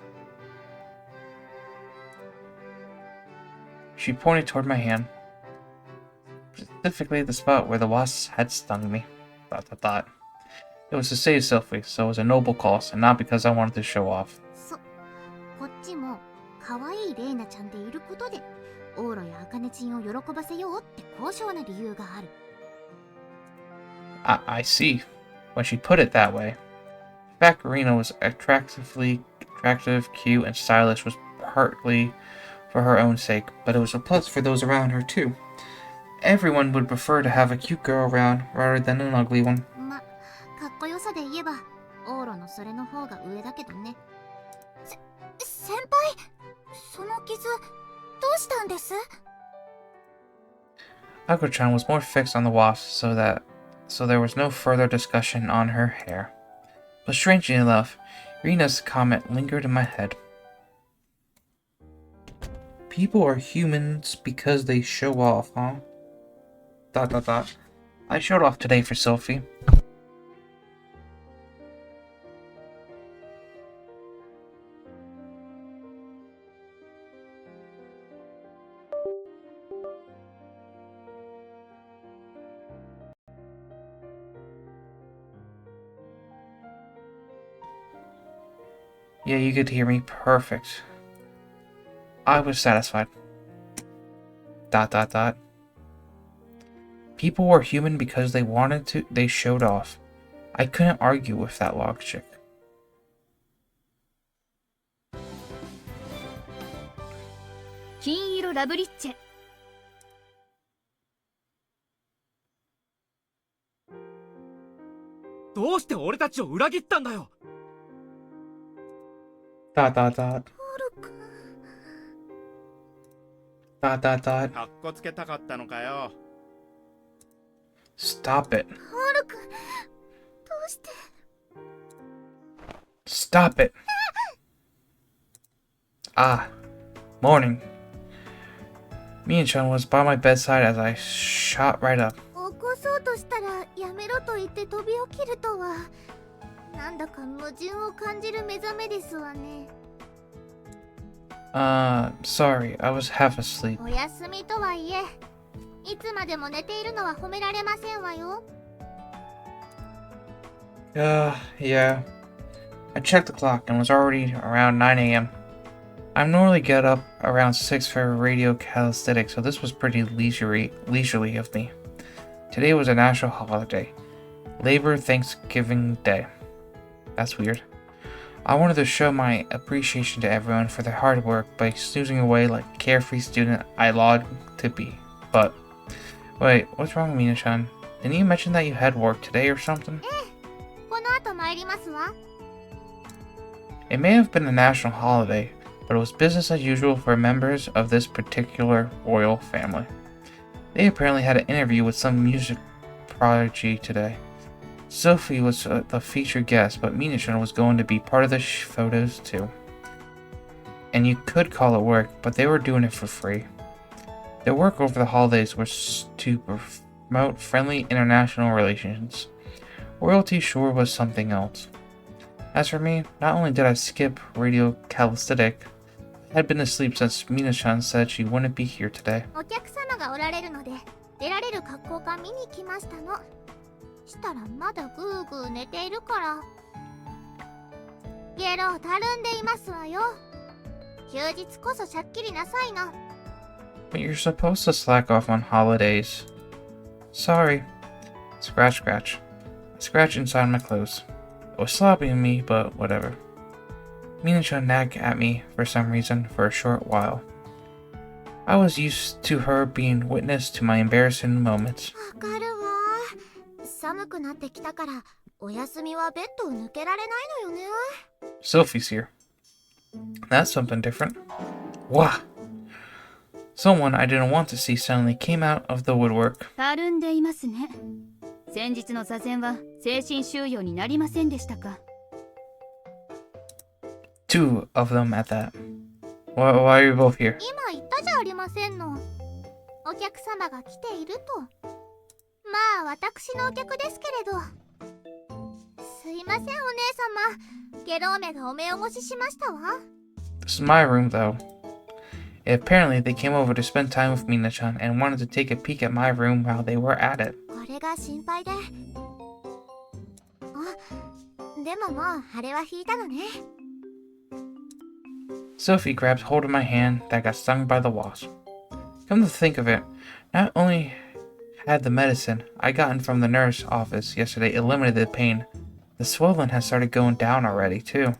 She pointed toward my hand, specifically the spot where the wasp had stung me. ... It was to save Sylvie, so it was a noble cause, and not because I wanted to show off. こっちも可愛いレイナちゃんでいることで、オーロやアカネチンを喜ばせようって高尚な理由がある。 I see. When she put it that way. The fact Rena was attractive, cute, and stylish was partly for her own sake, but it was a plus for those around her too. Everyone would prefer to have a cute girl around rather than an ugly one. ま、かっこよさで言えば、オーロのそれの方が上だけどね。先輩、その傷、どうしたんです？ Ako-chan was more fixed on the wasp, so there was no further discussion on her hair. But strangely enough, Rena's comment lingered in my head. People are humans because they show off, huh? ... I showed off today for Sylvie. Yeah, you could hear me perfect. I was satisfied. ... People were human because they wanted to, they showed off. I couldn't argue with that logic. 金色ラブリッチェ。どうして俺たちを裏切ったんだよ。オールくん。かっこつけたかったのかよ。 Stop it. オールくん、どうして？ Stop it. Ah, morning. Mia-chan was by my bedside as I shot right up. 起こそうとしたらやめろと言って飛び起きるとは、なんだか矛盾を感じる目覚めですわね。 Sorry, I was half asleep. お休みとはいえ、いつまでも寝ているのは褒められませんわよ。 Yeah. I checked the clock and was already around 9 a.m. I normally get up around 6 for radio calisthenics, so this was pretty leisurely of me. Today was a national holiday, Labor Thanksgiving Day. That's weird. I wanted to show my appreciation to everyone for their hard work by snoozing away like a carefree student I longed to be. But, wait, what's wrong, Mina-chan? Didn't you mention that you had work today or something? この後参りますわ。 It may have been a national holiday, but it was business as usual for members of this particular royal family. They apparently had an interview with some music prodigy today. Sylvie was the featured guest, but Mina-chan was going to be part of the photos too. And you could call it work, but they were doing it for free. Their work over the holidays was to promote friendly international relations. Royalty sure was something else. As for me, not only did I skip radio calisthenic, I had been asleep since Mina-chan said she wouldn't be here today. お客様がおられるので、出られる格好か見に来ましたの。したらまだぐーぐー寝ているから。ゲロたるんでいますわよ。休日こそしゃっきりなさいな。 But you're supposed to slack off on holidays. Sorry. Scratch, scratch. I scratched inside my clothes. It was sloppy of me, but whatever. Mina-chan nagged at me for some reason for a short while. I was used to her being witness to my embarrassing moments. わかるわ。寒くなってきたからお休みはベッドを抜けられないのよね。 Sylvie's here. That's something different. Wah! Someone I didn't want to see suddenly came out of the woodwork. たるんでいますね。先日の座禅は精神収容になりませんでしたか。 Two of them at that. Why are you both here? 今言ったじゃありませんの。お客様が来ていると。まあ私のお客ですけれど。すいませんお姉様。ゲローメがお目汚ししましたわ。 This is my room, though. Apparently, they came over to spend time with Mina-chan and wanted to take a peek at my room while they were at it. これが心配で。あ、でももうあれは引いたのね。 Sophie grabbed hold of my hand that got stung by the wasp. Come to think of it, not only had the medicine I gotten from the nurse office yesterday eliminated the pain, the swelling has started going down already, too.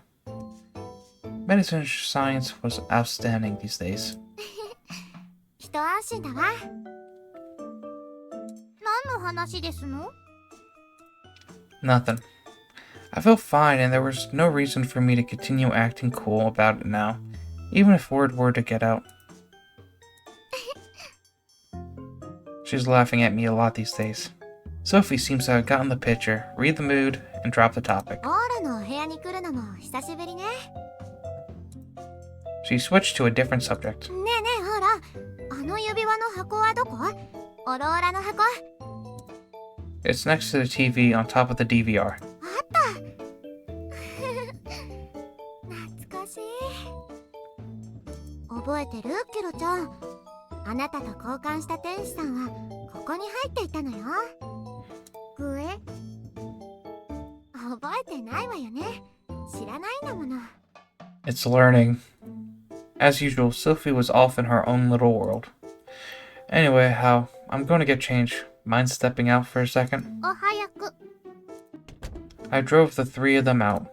Medicine science was outstanding these days. 一安心だわ。何の話ですの？ Nothing. I felt fine and there was no reason for me to continue acting cool about it now, even if word were to get out. She's laughing at me a lot these days. Sophie seems to have gotten the picture, read the mood, and drop the topic. オーラのお部屋に来るのも久しぶりね。 She switched to a different subject. ねえねえほら、あの指輪の箱はどこ？オローラの箱？ It's next to the TV on top of the DVR. あった懐かしい。覚えてるケロちゃん。あなたと交換した天使さんはここに入っていたのよ。上？覚えてないわよね。知らないんだもの。 It's learning. As usual, Sylvie was off in her own little world. Anyway, I'm going to get changed. Mind stepping out for a second? お早く。 I drove the three of them out.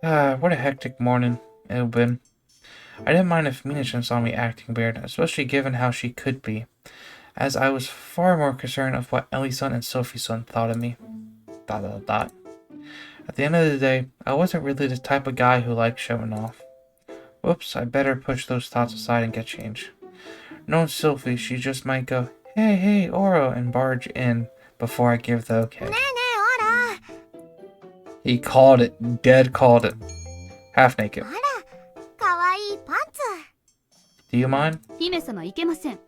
What a hectic morning it had been. I didn't mind if Mina-chan saw me acting weird, especially given how she could be, as I was far more concerned of what Ellie-san and Sophie-san thought of me. ... At the end of the day, I wasn't really the type of guy who liked showing off. Whoops, I better push those thoughts aside and get changed. Knowing Sylvie, she just might go, hey, Oro, and barge in before I give the okay. ねえねえオラ。 He called it. Dead called it. Half naked. あら、かわいいパンツ。 Do you mind? 姫様いけません。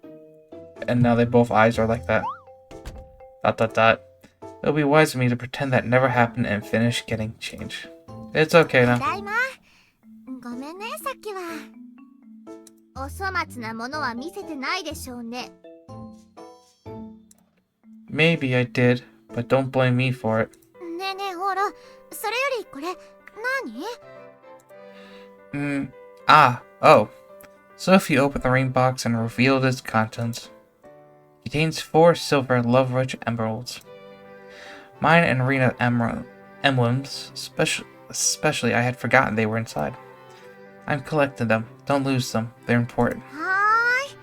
And now they both eyes are like that. ... It'll be wise of me to pretend that never happened and finish getting changed. It's okay た now. だいま。ごめんねさっきは。お粗末なものは見せてないでしょうね。 Maybe I did, but don't blame me for it. ねえねえほら、それよりこれ何？ Oh. Sophie opened the ring box and revealed its contents. It contains 4 silver love-rich emeralds. Mine and Rena emblems, especially I had forgotten they were inside. I'm collecting them. Don't lose them. They're important. はーい。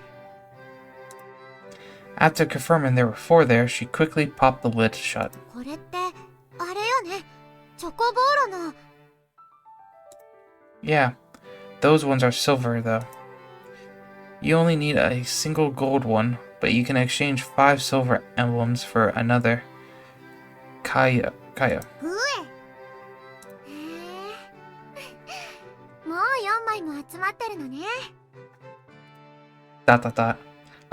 After confirming there were 4 there, she quickly popped the lid shut. これってあれよね。チョコボーロの。 Yeah, those ones are silver though. You only need a single gold one, but you can exchange 5 silver emblems for another. Kaya. うえ。へえ。もう4枚も集まってるのね。 I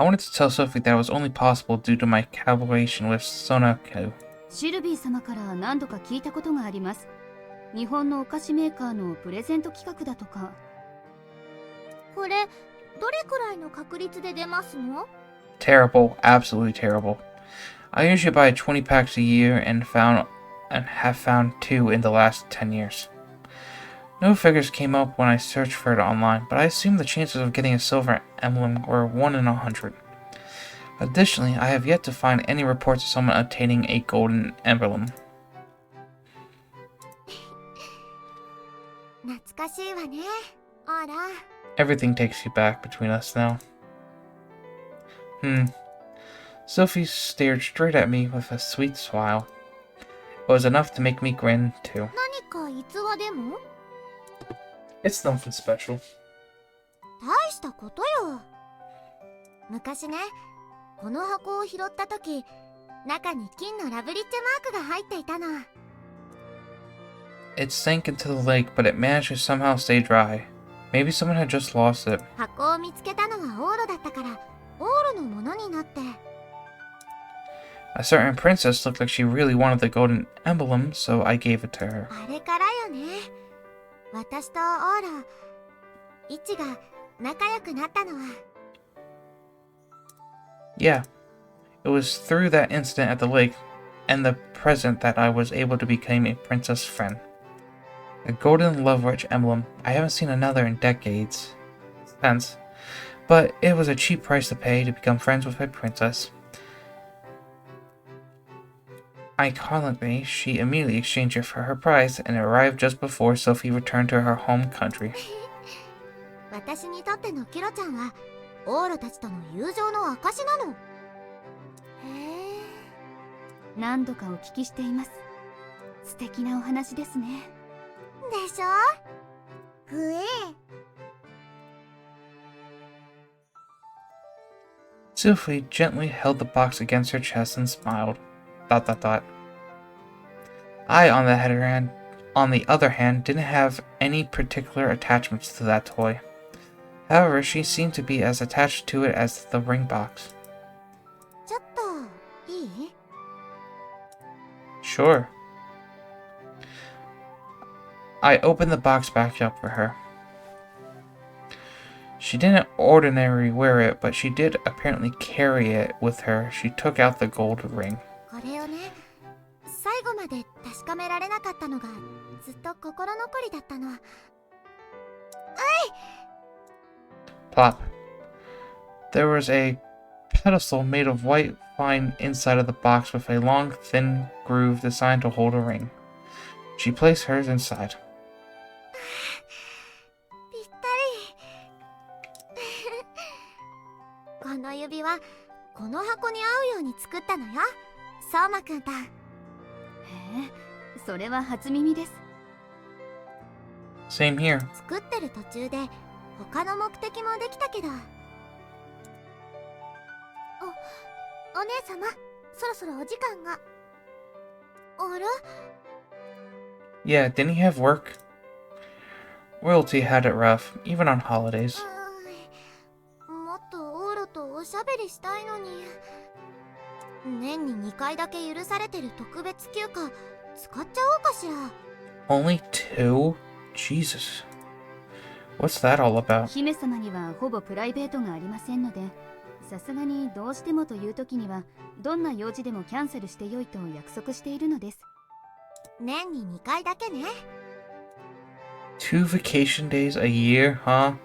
wanted to tell Sophie that it was only possible due to my collaboration with Sonaku. シルビー様から何度か聞いたことがあります。日本のお菓子メーカーのプレゼント企画だとか。これどれくらいの確率で出ますの？ Terrible, absolutely terrible. I usually buy 20 packs a year and have found 2 in the last 10 years. No figures came up when I searched for it online, but I assume the chances of getting a silver emblem were 1 in 100. Additionally, I have yet to find any reports of someone obtaining a golden emblem. 懐かしいわね、オーラ。 Everything takes you back between us now. Sylvie stared straight at me with a sweet smile. It was enough to make me grin, too. 何か逸話でも？ It's nothing special. 大したことよ。昔ね、この箱を拾った時、中に金のラブリッジマークが入っていたの。 It sank into the lake, but it managed to somehow stay dry. Maybe someone had just lost it. 箱を見つけたのはオーロだったから、オーロのものになって。 A certain princess looked like she really wanted the golden emblem, so I gave it to her. あれからよね。私とオーロ、イチが仲良くなったのは。 Yeah, it was through that incident at the lake and the present that I was able to become a princess friend. A golden love witch emblem. I haven't seen another in decades since, but it was a cheap price to pay to become friends with a princess. Iconically, she immediately exchanged it for her prize and it arrived just before Sylvie returned to her home country. 私にとってのキロちゃんはオーロたちとの友情の証なの。へえ。何度かお聞きしています。素敵なお話ですね。でしょ？ぐえ。 Sylvie gently held the box against her chest and smiled. ... I, on the other hand, didn't have any particular attachments to that toy. However, she seemed to be as attached to it as the ring box. ちょっといい？ Sure. I opened the box back up for her. She didn't ordinarily wear it, but she did apparently carry it with her. She took out the gold ring. これをね、最後まで確かめられなかったのがずっと心残りだったの。Plop. There was a pedestal made of white fine inside of the box with a long, thin groove designed to hold a ring. She placed hers inside. ぴったり。この指輪、この箱に合うように作ったのよ。相馬くんと。へえ、それは初耳です。 Same here. 作ってる途中で他の目的もできたけど。お姉様、そろそろお時間が。あら？ Yeah, didn't he have work? Royalty had it rough, even on holidays. もっとオーロとおしゃべりしたいのに。年に2回だけ許されてる特別休暇使っちゃおうかしら。 Only 2? Jesus. What's that all about? 姫様にはほぼプライベートがありませんので、さすがにどうしてもという時にはどんな用事でもキャンセルしてよいと約束しているのです。年に2回だけね。 2 vacation days a year, huh?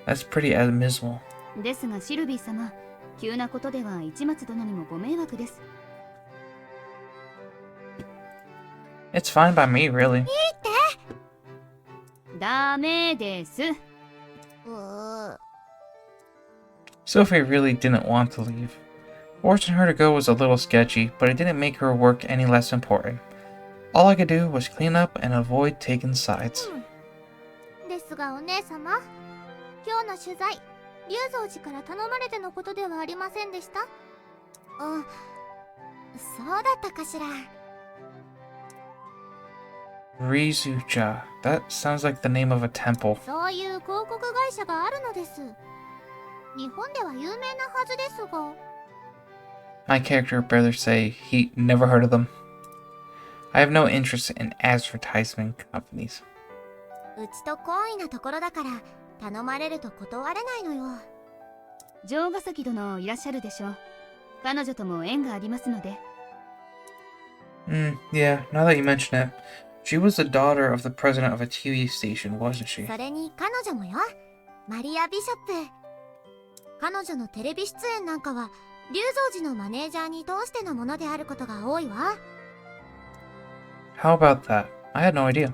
That's pretty abysmal. ですがシルビー様、急なことでは市松殿にもご迷惑です。 It's fine by me, really. いいって。ダメです。Sophie really didn't want to leave. Forcing her to go was a little sketchy, but it didn't make her work any less important. All I could do was clean up and avoid taking sides. ですがお姉様、今日の取材、龍蔵寺から頼まれてのことではありませんでした？そうだったかしら。 Rizuja. That sounds like the name of a temple. そういう広告会社があるのです。日本では有名なはずですが。 My character would rather say he never heard of them. I have no interest in advertisement companies. うちと懇意なところだから頼まれると断れないのよ。城ヶ崎殿いらっしゃるでしょう。彼女とも縁がありますので。Yeah, now that you mention it, She was the daughter of the president of a TV station, wasn't she? それに彼女もよ、マリア・ビショップ。彼女のテレビ出演なんかは龍蔵寺のマネージャーに通してのものであることが多いわ。 How about that? I had no idea.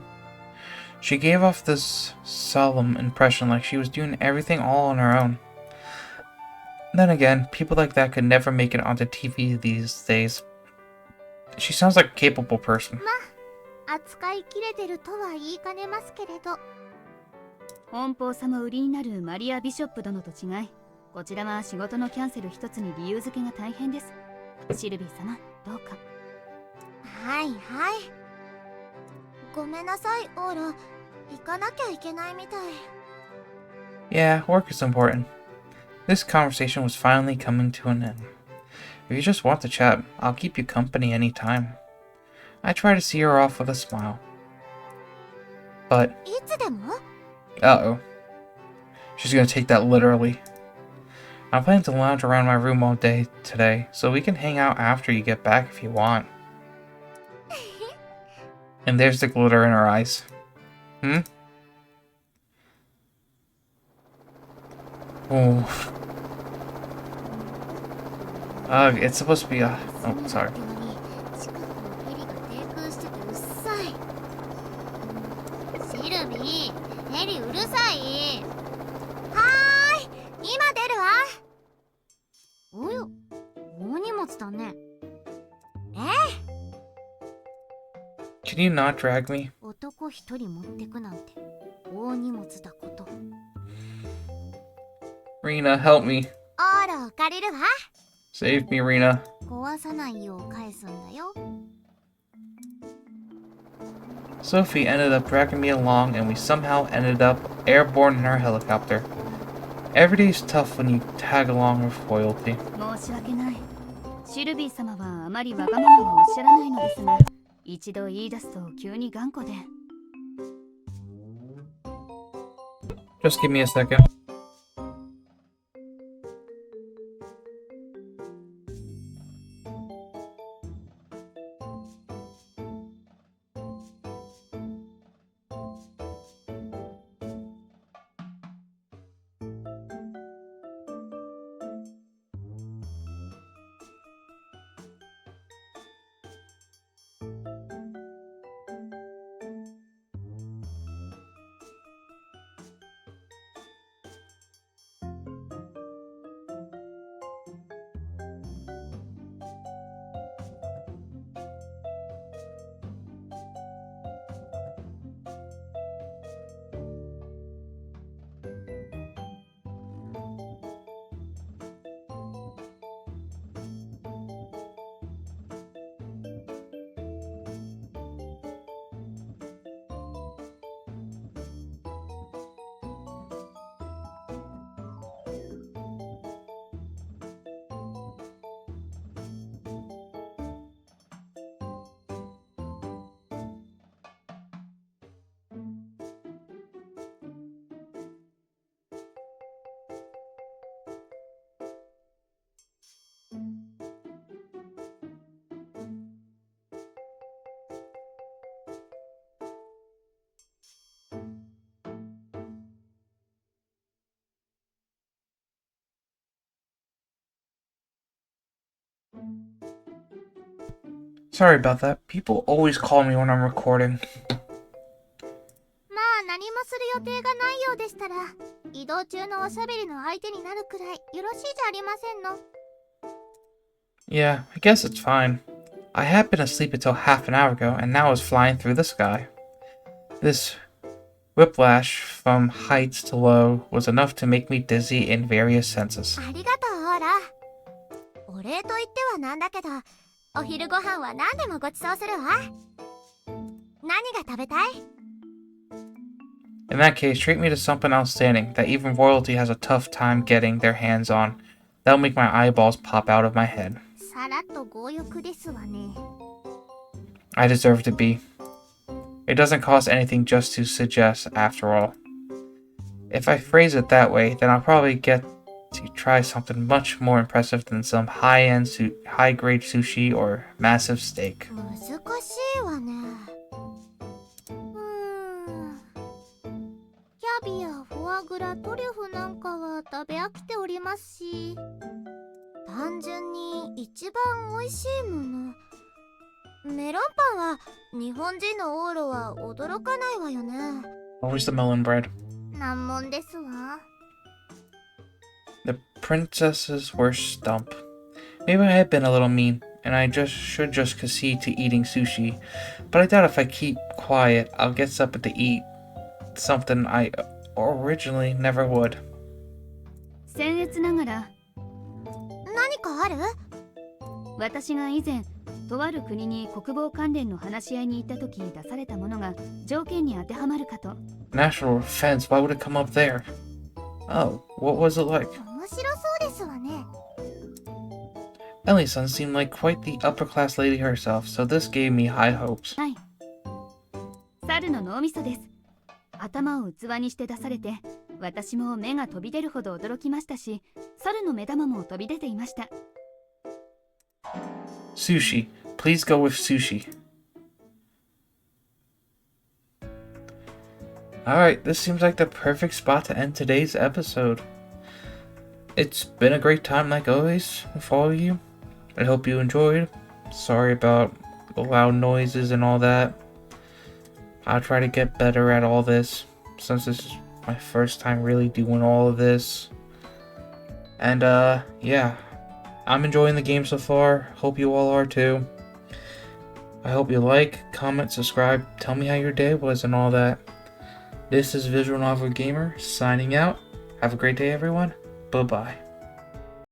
She gave off this solemn impression like she was doing everything all on her own. Then again, people like that could never make it onto TV these days. She sounds like a capable person. 扱いきれてるとは言いかねますけれど。奔放さも売りになるマリア・ビショップ殿と違い、こちらは仕事のキャンセル一つに理由付けが大変です。シルビー様、どうか。はいはい。ごめんなさい、オーラ。行かなきゃいけないみたい。Yeah, work is important. This conversation was finally coming to an end. If you just want to chat, I'll keep you company anytime. I try to see her off with a smile. But, いつでも？ uh-oh. She's gonna take that literally. I'm planning to lounge around my room all day today, so we can hang out after you get back if you want. And there's the glitter in her eyes. Hmm? Oh. Ugh, it's supposed to be a... Oh, sorry. 近くのヘリが低空しててうっさい。シルビー、ヘリうるさい。はーい、今出るわ。およ、大荷物だね。Can you not drag me? 男一人持ってくなんて大荷物だこと。Rena, help me. オーラを借りるわ。 Save me, Rena. 壊さないよう返すんだよ。Sophie ended up dragging me along, and we somehow ended up airborne in our helicopter. Every day's tough when you tag along with royalty. 申し訳ない。シルビー様はあまりわがままはおっしゃらないのですが、一度言い出すと急に頑固で。Just give me a second. Sorry about that. People always call me when I'm recording. まあ何もする予定がないようでしたら、移動中のおしゃべりの相手になるくらいよろしいじゃありませんの。 Yeah, I guess it's fine. I had been asleep until half an hour ago, and now I was flying through the sky. This whiplash from heights to low was enough to make me dizzy in various senses. ありがとう、オーラ。お礼と言ってはなんだけど、お昼ご飯は何でもごちそうするわ。何が食べたい？ In that case, treat me to something outstanding that even royalty has a tough time getting their hands on. That'll make my eyeballs pop out of my head. さらっと強欲ですわね。 I deserve to be. It doesn't cost anything just to suggest, after all. If I phrase it that way, then I'll probably get to try something much more impressive than some high-grade sushi or massive steak. 難しいわね。グラトリュフなんかは食べ飽きておりますし、単純に一番美味しいもの、メロンパンは日本人のオーロは驚かないわよね。 Always the melon bread. 難問ですわ。 The princess's worst stump. Maybe I have been a little mean, and I should just concede to eating sushi. But I doubt if I keep quiet, I'll get something to eat. Something I originally never would. 僭越ながら、何かある？私が以前とある国に国防関連の話し合いに行った時出されたものが条件に当てはまるかと。 National defense, why would it come up there? Oh, what was it like? 面白そうですわね。 Ellie's son seemed like quite the upper-class lady herself, so this gave me high hopes. はい。猿の脳みそです。頭を器にして出されて、私も目が飛び出るほど驚きましたし、猿の目玉も飛び出ていました。 Sushi. Please go with sushi. Alright, this seems like the perfect spot to end today's episode. It's been a great time like always with all of you. I hope you enjoyed. Sorry about the loud noises and all that. I'll try to get better at all this, since this is my first time really doing all of this. And yeah, I'm enjoying the game so far. Hope you all are too. I hope you like, comment, subscribe, tell me how your day was and all that. This is Visual Novel Gamer signing out. Have a great day, everyone. Bye-bye.